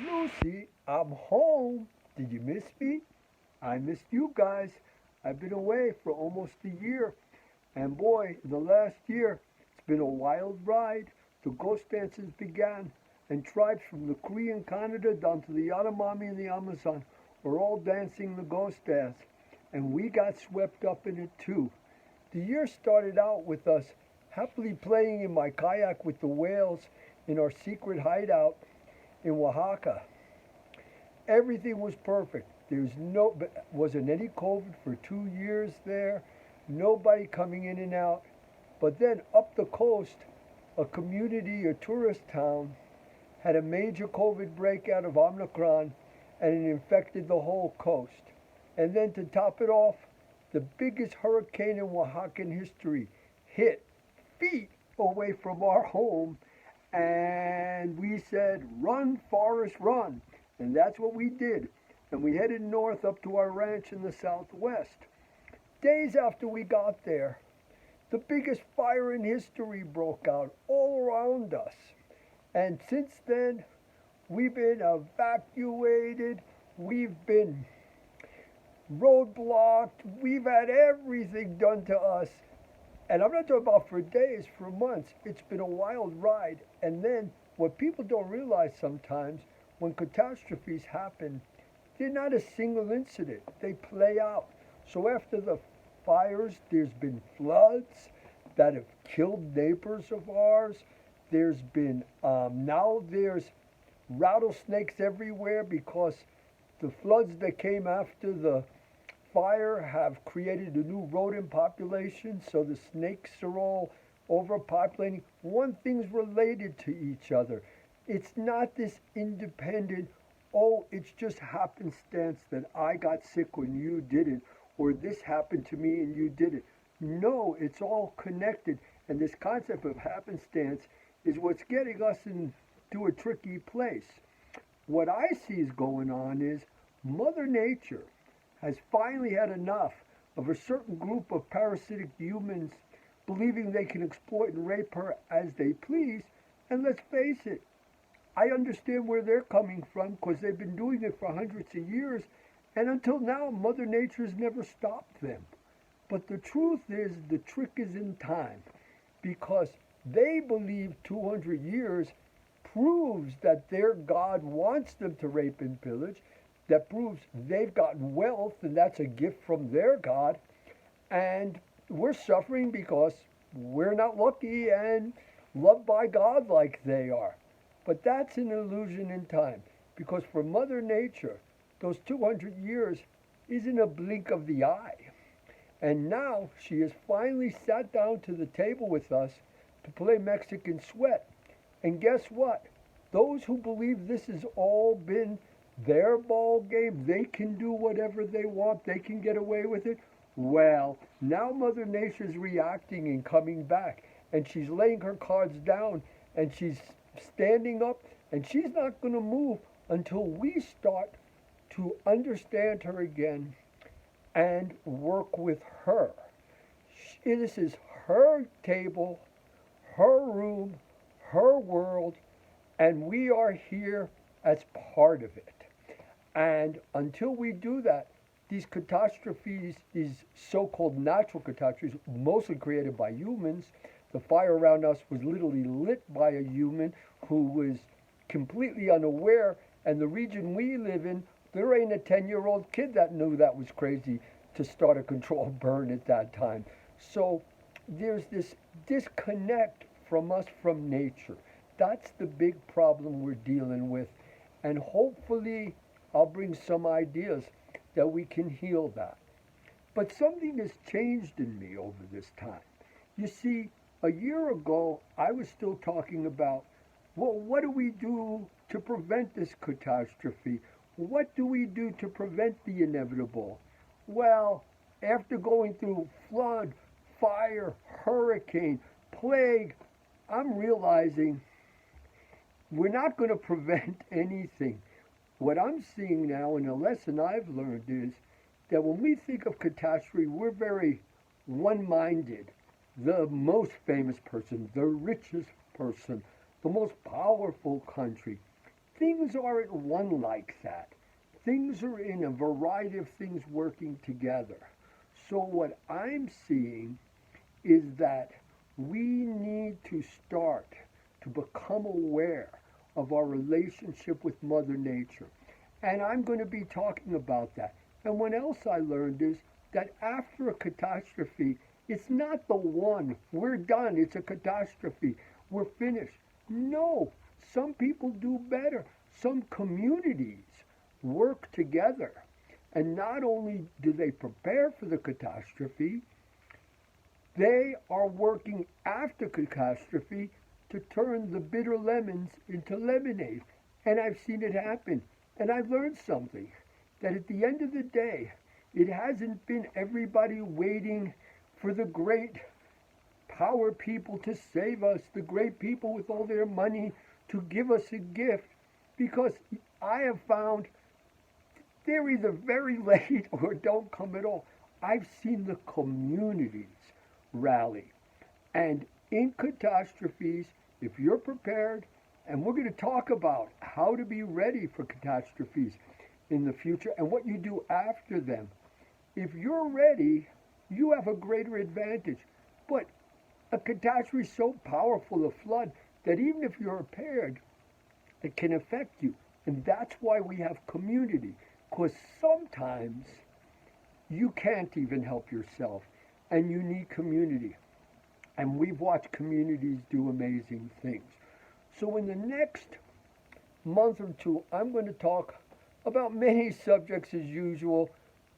Lucy, I'm home. Did you miss me? I missed you guys. I've been away for almost a year. And boy, in the last year, it's been a wild ride. The ghost dances began, and tribes from the Korean Canada down to the Yanomami and the Amazon were all dancing the ghost dance. And we got swept up in it too. The year started out with us happily playing in my kayak with the whales in our secret hideout in Oaxaca. Everything was perfect. Wasn't any COVID for 2 years there. Nobody coming in and out. But then up the coast, a community, a tourist town, had a major COVID breakout of Omicron, and it infected the whole coast. And then to top it off, the biggest hurricane in Oaxacan history hit feet away from our home, and we said, "Run, Forrest, run." And that's what we did. And we headed north up to our ranch in the southwest. Days after we got there, the biggest fire in history broke out all around us. And since then, we've been evacuated, we've been roadblocked, we've had everything done to us. And I'm not talking about for days, for months. It's been a wild ride. And then what people don't realize sometimes, when catastrophes happen, they're not a single incident. They play out. So after the fires, there's been floods that have killed neighbors of ours. Now there's rattlesnakes everywhere because the floods that came after the fire have created a new rodent population, so the snakes are all overpopulating. One thing's related to each other. It's not this independent, oh, it's just happenstance that I got sick when you didn't, or this happened to me and you didn't. No, it's all connected. And this concept of happenstance is what's getting us into a tricky place. What I see is going on is Mother Nature has finally had enough of a certain group of parasitic humans believing they can exploit and rape her as they please. And let's face it, I understand where they're coming from because they've been doing it for hundreds of years, and until now, Mother Nature's never stopped them. But the truth is, the trick is in time because they believe 200 years proves that their God wants them to rape and pillage, that proves they've gotten wealth and that's a gift from their God, and we're suffering because we're not lucky and loved by God like they are. But that's an illusion in time because for Mother Nature, those 200 years isn't a blink of the eye. And now she has finally sat down to the table with us to play Mexican Sweat. And guess what? Those who believe this has all been their ball game, they can do whatever they want, they can get away with it. Well, now Mother Nature's reacting and coming back, and she's laying her cards down, and she's standing up, and she's not going to move until we start to understand her again and work with her. This is her table, her room, her world, and we are here as part of it. And until we do that, these catastrophes, these so-called natural catastrophes, mostly created by humans, the fire around us was literally lit by a human who was completely unaware, and the region we live in, there ain't a 10-year-old kid that knew that was crazy to start a controlled burn at that time. So there's this disconnect from us from nature. That's the big problem we're dealing with. And hopefully I'll bring some ideas that we can heal that. But something has changed in me over this time. You see, a year ago, I was still talking about, well, what do we do to prevent this catastrophe? What do we do to prevent the inevitable? Well, after going through flood, fire, hurricane, plague, I'm realizing we're not going to prevent anything. What I'm seeing now, and a lesson I've learned, is that when we think of catastrophe, we're very one-minded. The most famous person, the richest person, the most powerful country. things aren't one like that. Things are in a variety of things working together. So what I'm seeing is that we need to start to become aware of our relationship with Mother Nature. And I'm going to be talking about that. And what else I learned is that after a catastrophe, it's not the one, we're done, it's a catastrophe, we're finished. No, some people do better. Some communities work together. And not only do they prepare for the catastrophe, they are working after catastrophe to turn the bitter lemons into lemonade. And I've seen it happen. And I've learned something, that at the end of the day, it hasn't been everybody waiting for the great power people to save us, the great people with all their money to give us a gift, because I have found they're either very late or don't come at all. I've seen the communities rally. And in catastrophes, if you're prepared, and we're going to talk about how to be ready for catastrophes in the future and what you do after them. If you're ready, you have a greater advantage. But a catastrophe is so powerful, a flood, that even if you're prepared, it can affect you. And that's why we have community. Because sometimes you can't even help yourself, and you need community. And we've watched communities do amazing things. So in the next month or two, I'm going to talk about many subjects as usual,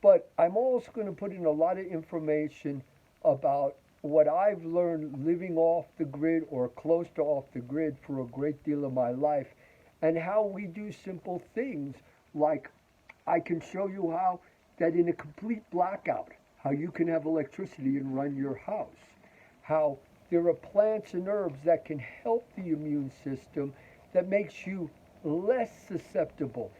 but I'm also going to put in a lot of information about what I've learned living off the grid or close to off the grid for a great deal of my life, and how we do simple things like I can show you how that in a complete blackout, how you can have electricity and run your house, how there are plants and herbs that can help the immune system that makes you less susceptible.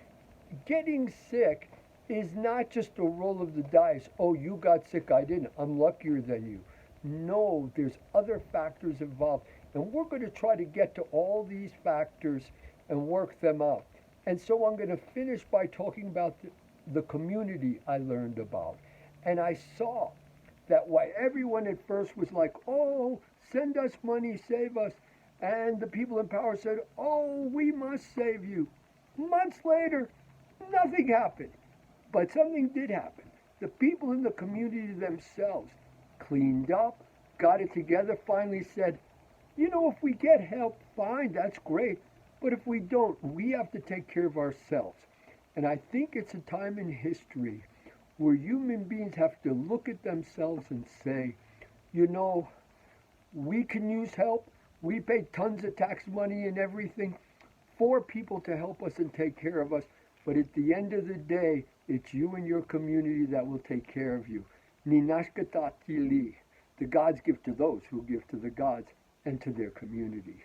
Getting sick is not just a roll of the dice. Oh, you got sick, I didn't. I'm luckier than you. No, there's other factors involved. And we're going to try to get to all these factors and work them out. And so I'm going to finish by talking about the community I learned about. And I saw that why everyone at first was like, oh, send us money, save us. And the people in power said, oh, we must save you. Months later, nothing happened. But something did happen. The people in the community themselves cleaned up, got it together, finally said, you know, if we get help, fine, that's great. But if we don't, we have to take care of ourselves. And I think it's a time in history where human beings have to look at themselves and say, you know, we can use help. We pay tons of tax money and everything for people to help us and take care of us. But at the end of the day, it's you and your community that will take care of you. Ninashkatatili. The gods give to those who give to the gods and to their community.